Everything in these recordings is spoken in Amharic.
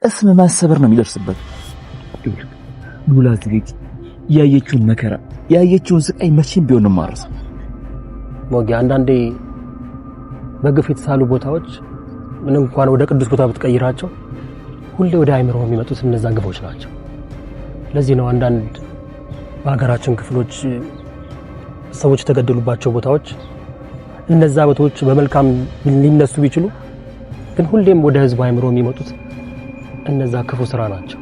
እስም ማሰበር ነው የሚደርስበት። ሉላ ዝግጅ ያየችውን መከራ ያየችውን ስቃይ መቼም ቢሆን ማረስ ሞጌ አንዳንዴ በግፍ የተሳሉ ቦታዎች ምንም እንኳን ወደ ቅዱስ ቦታ ብትቀይራቸው ሁሌ ወደ አይምሮ የሚመጡት እነዛ ግፎች ናቸው። ለዚህ ነው አንዳንድ በሀገራችን ክፍሎች ሰዎች የተገደሉባቸው ቦታዎች እነዛ ቦታዎች በመልካም ሊነሱ ቢችሉ ግን ሁሌም ወደ ህዝብ አይምሮ የሚመጡት እነዛ ክፉ ስራ ናቸው።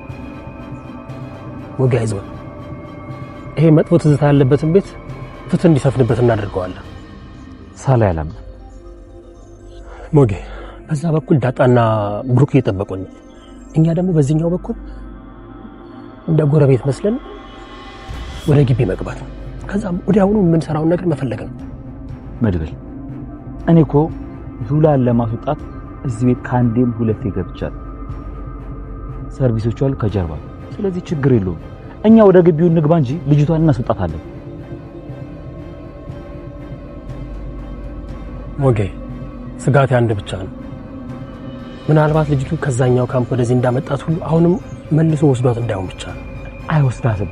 ሞጌ አይዞህ፣ ይሄ መጥፎ ትዝታ ያለበትን ቤት ፍትህ እንዲሰፍንበት እናደርገዋለን። ሳላያለም ሞጌ በዛ በኩል ዳጣና ብሩክ እየጠበቁን፣ እኛ ደግሞ በዚህኛው በኩል እንደ ጎረቤት መስለን ወደ ግቢ መግባት ነው። ከዛም ወዲያውኑ የምንሰራውን ነገር መፈለግ ነው። መድብል እኔ እኮ ሉላን ለማስወጣት እዚህ ቤት ካንዴም ሁለቴ ገብቻለሁ። ሰርቪሶቹ አሉ ከጀርባ። ስለዚህ ችግር የለውም። እኛ ወደ ግቢው እንግባ እንጂ ልጅቷን እናስወጣታለን። ሞጌ ስጋት አንድ ብቻ ነው። ምናልባት ልጅቱ ከዛኛው ካምፕ ወደዚህ እንዳመጣት ሁሉ አሁንም መልሶ ወስዷት እንዳይሆን ብቻ ነው። አይወስዳትም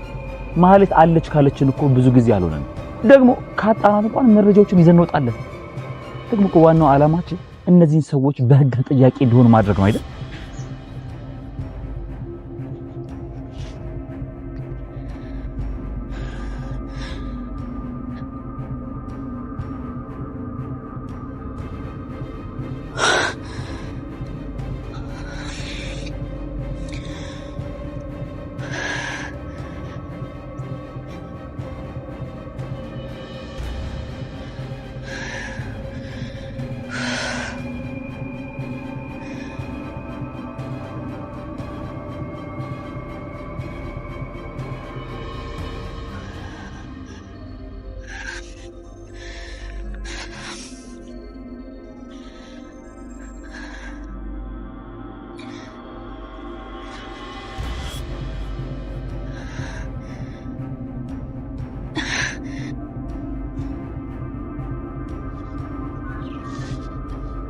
ማለት አለች ካለችን እኮ ብዙ ጊዜ አልሆነም። ደግሞ ካጣናት እንኳን መረጃዎችን ይዘን እንወጣለን። ደግሞ እኮ ዋናው ዓላማችን እነዚህን ሰዎች በህግ ተጠያቂ እንዲሆኑ ማድረግ ነው አይደል?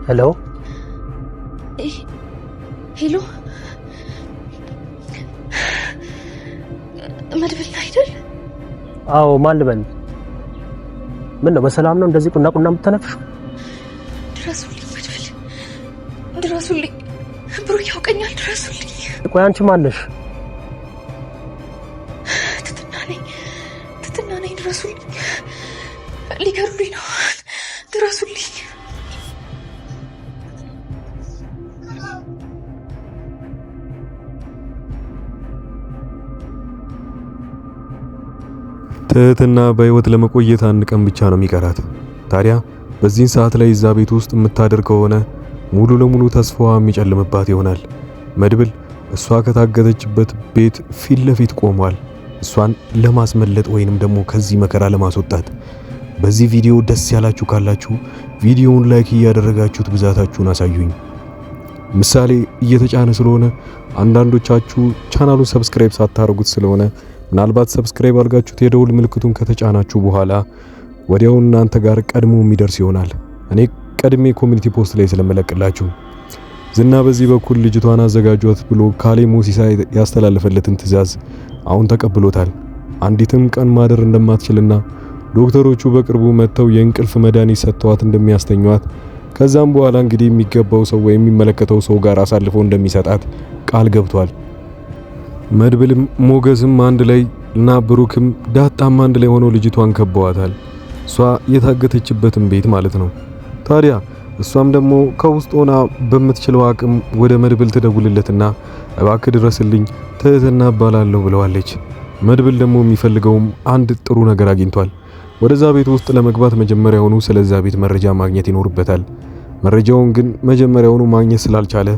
ሄሎ ሄሎ፣ መድብል አይደል? አዎ፣ ማን ልበል? ምን ነው በሰላም ነው እንደዚህ ቁና ቁና የምትተነፍሽው? ድረሱልኝ መድብል፣ ድረሱልኝ። ብሩክ ያውቀኛል፣ ድረሱልኝ። ቆይ አንቺ ማን ነሽ? ትትና ነኝ፣ ድረሱልኝ። ሊገሉኝ ነው፣ ድረሱልኝ። ትህትና በህይወት ለመቆየት አንድ ቀን ብቻ ነው የሚቀራት። ታዲያ በዚህ ሰዓት ላይ እዛ ቤት ውስጥ የምታደር ከሆነ ሙሉ ለሙሉ ተስፋዋ የሚጨልምባት ይሆናል። መድብል እሷ ከታገተችበት ቤት ፊት ለፊት ቆሟል፣ እሷን ለማስመለጥ ወይንም ደግሞ ከዚህ መከራ ለማስወጣት። በዚህ ቪዲዮ ደስ ያላችሁ ካላችሁ ቪዲዮውን ላይክ እያደረጋችሁት ብዛታችሁን አሳዩኝ። ምሳሌ እየተጫነ ስለሆነ አንዳንዶቻችሁ ቻናሉን ሰብስክራይብ ሳታደርጉት ስለሆነ ምናልባት ሰብስክራይብ አድርጋችሁት የደውል ምልክቱን ከተጫናችሁ በኋላ ወዲያው እናንተ ጋር ቀድሞ የሚደርስ ይሆናል። እኔ ቀድሜ ኮሚኒቲ ፖስት ላይ ስለመለቅላችሁ። ዝና በዚህ በኩል ልጅቷን አዘጋጇት ብሎ ካሌ ሞሲሳ ያስተላለፈለትን ትዕዛዝ አሁን ተቀብሎታል። አንዲትም ቀን ማደር እንደማትችልና ዶክተሮቹ በቅርቡ መጥተው የእንቅልፍ መድኃኒት ሰጥተዋት እንደሚያስተኛዋት ከዛም በኋላ እንግዲህ የሚገባው ሰው ወይ የሚመለከተው ሰው ጋር አሳልፎ እንደሚሰጣት ቃል ገብቷል። መድብልም ሞገስም አንድ ላይ እና ብሩክም ዳጣም አንድ ላይ ሆነው ልጅቷን ከበዋታል። እሷ የታገተችበትን ቤት ማለት ነው። ታዲያ እሷም ደግሞ ከውስጥ ሆና በምትችለው አቅም ወደ መድብል ትደውልለትና እባክህ ድረስልኝ ትህትና እባላለሁ ብለዋለች። መድብል ደግሞ የሚፈልገውም አንድ ጥሩ ነገር አግኝቷል። ወደዛ ቤት ውስጥ ለመግባት መጀመሪያውኑ ስለዛ ቤት መረጃ ማግኘት ይኖርበታል። መረጃውን ግን መጀመሪያውኑ ማግኘት ስላልቻለ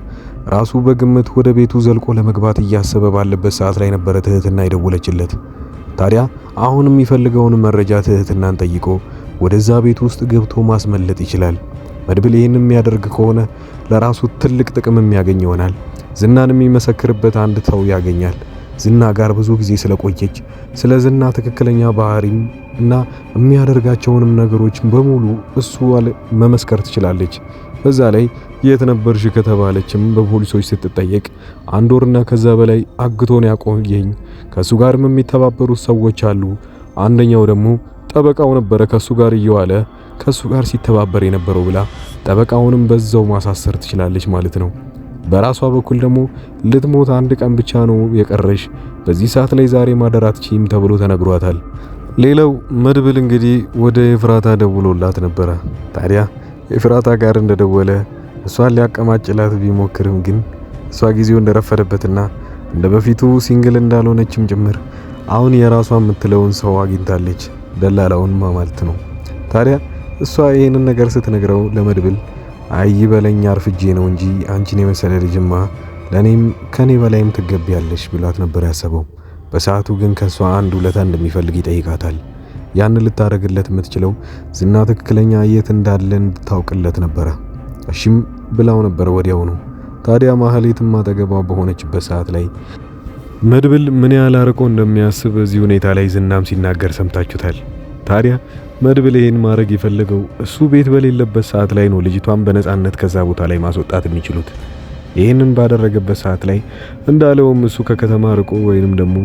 ራሱ በግምት ወደ ቤቱ ዘልቆ ለመግባት እያሰበ ባለበት ሰዓት ላይ ነበረ ትህትና ይደውለችለት። ታዲያ አሁን የሚፈልገውን መረጃ ትህትናን ጠይቆ ወደዛ ቤት ውስጥ ገብቶ ማስመለጥ ይችላል። መድብል ይህን የሚያደርግ ከሆነ ለራሱ ትልቅ ጥቅም የሚያገኝ ይሆናል። ዝናን የሚመሰክርበት አንድ ሰው ያገኛል። ዝና ጋር ብዙ ጊዜ ስለቆየች ስለ ዝና ትክክለኛ ባህሪም እና የሚያደርጋቸውንም ነገሮች በሙሉ እሱ መመስከር ትችላለች። በዛ ላይ የት ነበርሽ ከተባለችም በፖሊሶች ስትጠየቅ 1 ወርና ከዛ በላይ አግቶን ያቆየኝ ከሱ ጋርም የሚተባበሩት ሰዎች አሉ፣ አንደኛው ደግሞ ጠበቃው ነበረ ከሱ ጋር እየዋለ ከሱ ጋር ሲተባበር የነበረው ብላ ጠበቃውንም በዛው ማሳሰር ትችላለች ማለት ነው። በራሷ በኩል ደግሞ ልትሞት 1 ቀን ብቻ ነው የቀረሽ፣ በዚህ ሰዓት ላይ ዛሬ ማደር አትችይም ተብሎ ተነግሯታል። ሌላው መድብል እንግዲህ ወደ ኤፍራታ ደውሎላት ነበረ። ታዲያ ኤፍራታ ጋር እንደደወለ እሷን ሊያቀማጭላት ቢሞክርም ግን እሷ ጊዜው እንደረፈደበትና እንደ በፊቱ ሲንግል እንዳልሆነችም ጭምር አሁን የራሷ የምትለውን ሰው አግኝታለች፣ ደላላውን ማለት ነው። ታዲያ እሷ ይሄንን ነገር ስትነግረው ለመድብል አይ በለኝ አርፍጄ ነው እንጂ አንቺን የመሰለ ልጅማ ለኔም ከኔ በላይም ትገቢያለሽ ብሏት ነበር ያሰበው። በሰዓቱ ግን ከሷ 1 ውለታ እንደሚፈልግ ይጠይቃታል። ያን ልታረግለት የምትችለው ዝና ትክክለኛ የት እንዳለ እንድታውቅለት ነበረ። እሺም ብላው ነበር ወዲያውኑ። ታዲያ ማህሌትም አጠገቧ በሆነችበት ሰዓት ላይ መድብል ምን ያህል አርቆ እንደሚያስብ በዚህ ሁኔታ ላይ ዝናም ሲናገር ሰምታችሁታል። ታዲያ መድብል ይሄን ማድረግ የፈለገው እሱ ቤት በሌለበት ሰዓት ላይ ነው ልጅቷን በነጻነት ከዛ ቦታ ላይ ማስወጣት የሚችሉት። ይሄንን ባደረገበት ሰዓት ላይ እንዳለውም እሱ ከከተማ ርቆ ወይንም ደግሞ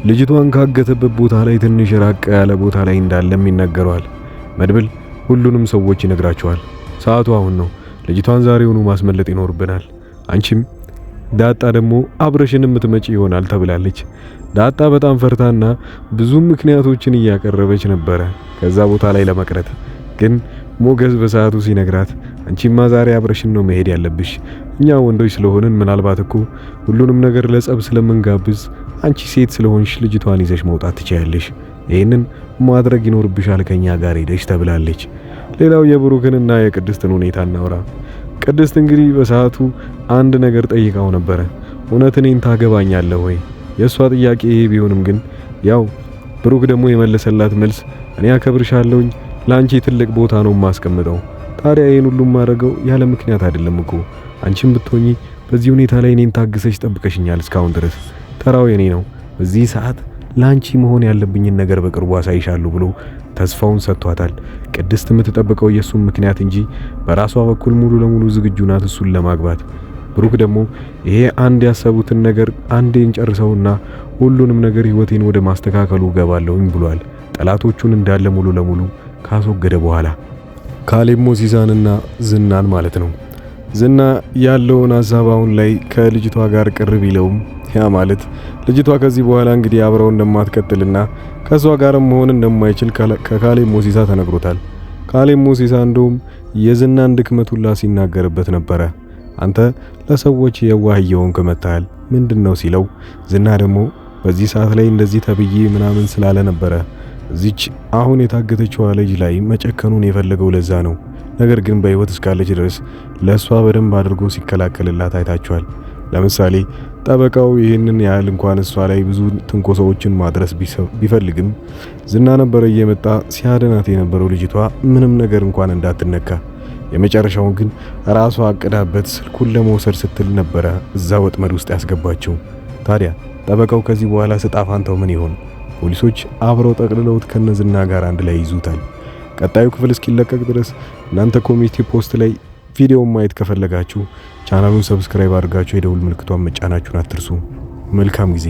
ልጅቷን ካገተበት ቦታ ላይ ትንሽ ራቅ ያለ ቦታ ላይ እንዳለም ይነገረዋል። መድብል ሁሉንም ሰዎች ይነግራቸዋል። ሰዓቱ አሁን ነው፣ ልጅቷን ዛሬውኑ ማስመለጥ ይኖርብናል። አንቺም ዳጣ ደግሞ አብረሽን የምትመጪ ይሆናል ተብላለች። ዳጣ በጣም ፈርታና ብዙ ምክንያቶችን እያቀረበች ነበረ ከዛ ቦታ ላይ ለመቅረት። ግን ሞገስ በሰዓቱ ሲነግራት አንቺማ ዛሬ አብረሽን ነው መሄድ ያለብሽ፣ እኛ ወንዶች ስለሆንን ምናልባት እኮ ሁሉንም ነገር ለጸብ ስለምንጋብዝ አንቺ ሴት ስለሆንሽ ልጅቷን ይዘሽ መውጣት ትችያለሽ፣ ይሄንን ማድረግ ይኖርብሻል ከኛ ጋር ሄደሽ ተብላለች። ሌላው የብሩክንና የቅድስትን ሁኔታ እናውራ። ቅድስት እንግዲህ በሰዓቱ አንድ ነገር ጠይቃው ነበረ። እውነት እኔን ታገባኛለህ ወይ? የሷ ጥያቄ ይሄ ቢሆንም ግን ያው ብሩክ ደግሞ የመለሰላት መልስ እኔ አከብርሻለሁኝ፣ ላንቺ ትልቅ ቦታ ነው ማስቀምጠው። ታዲያ ይሄን ሁሉ ማድረገው ያለ ምክንያት አይደለም እኮ። አንቺም ብትሆኚ በዚህ ሁኔታ ላይ እኔን ታግሰሽ ጠብቀሽኛል እስካሁን ድረስ። ተራው የኔ ነው። በዚህ ሰዓት ላንቺ መሆን ያለብኝን ነገር በቅርቡ አሳይሻለሁ ብሎ ተስፋውን ሰጥቷታል። ቅድስት የምትጠብቀው የሱን ምክንያት እንጂ በራሷ በኩል ሙሉ ለሙሉ ዝግጁ ናት እሱን ለማግባት። ብሩክ ደግሞ ይሄ አንድ ያሰቡትን ነገር አንዴ እንጨርሰውና ሁሉንም ነገር ህይወቴን ወደ ማስተካከሉ ገባለሁኝ ብሏል። ጠላቶቹን እንዳለ ሙሉ ለሙሉ ካስወገደ በኋላ ካሌብ ሞሲሳንና ዝናን ማለት ነው። ዝና ያለውን ሀሳባውን ላይ ከልጅቷ ጋር ቅርብ ይለውም ያ ማለት ልጅቷ ከዚህ በኋላ እንግዲህ አብረው እንደማትቀጥልና ከሷ ጋርም መሆን እንደማይችል ከካሌብ ሞሲሳ ተነግሮታል። ካሌብ ሞሲሳ እንደውም የዝናን ድክመት ሁላ ሲናገርበት ነበረ። አንተ ለሰዎች የዋህ የሆንክ መጣል ምንድነው ሲለው፣ ዝና ደግሞ በዚህ ሰዓት ላይ እንደዚህ ተብዬ ምናምን ስላለ ነበረ እዚች አሁን የታገተችው ልጅ ላይ መጨከኑን የፈለገው ለዛ ነው። ነገር ግን በህይወት እስካለች ድረስ ለሷ በደንብ አድርጎ ሲከላከልላት አይታችኋል። ለምሳሌ ጠበቃው ይህንን ያህል እንኳን እሷ ላይ ብዙ ትንኮሳዎችን ማድረስ ቢፈልግም ዝና ነበር እየመጣ ሲያደናት የነበረው ልጅቷ ምንም ነገር እንኳን እንዳትነካ። የመጨረሻውን ግን ራሷ አቅዳበት ስልኩን ለመውሰድ ስትል ነበረ እዛ ወጥመድ ውስጥ ያስገባቸው። ታዲያ ጠበቃው ከዚህ በኋላ ስጣፋንተው ምን ይሆን? ፖሊሶች አብረው ጠቅልለውት ከነዝና ጋር አንድ ላይ ይዙታል። ቀጣዩ ክፍል እስኪለቀቅ ድረስ እናንተ ኮሚኒቲ ፖስት ላይ ቪዲዮውን ማየት ከፈለጋችሁ ቻናሉን ሰብስክራይብ አድርጋችሁ የደውል ምልክቷን መጫናችሁን አትርሱ። መልካም ጊዜ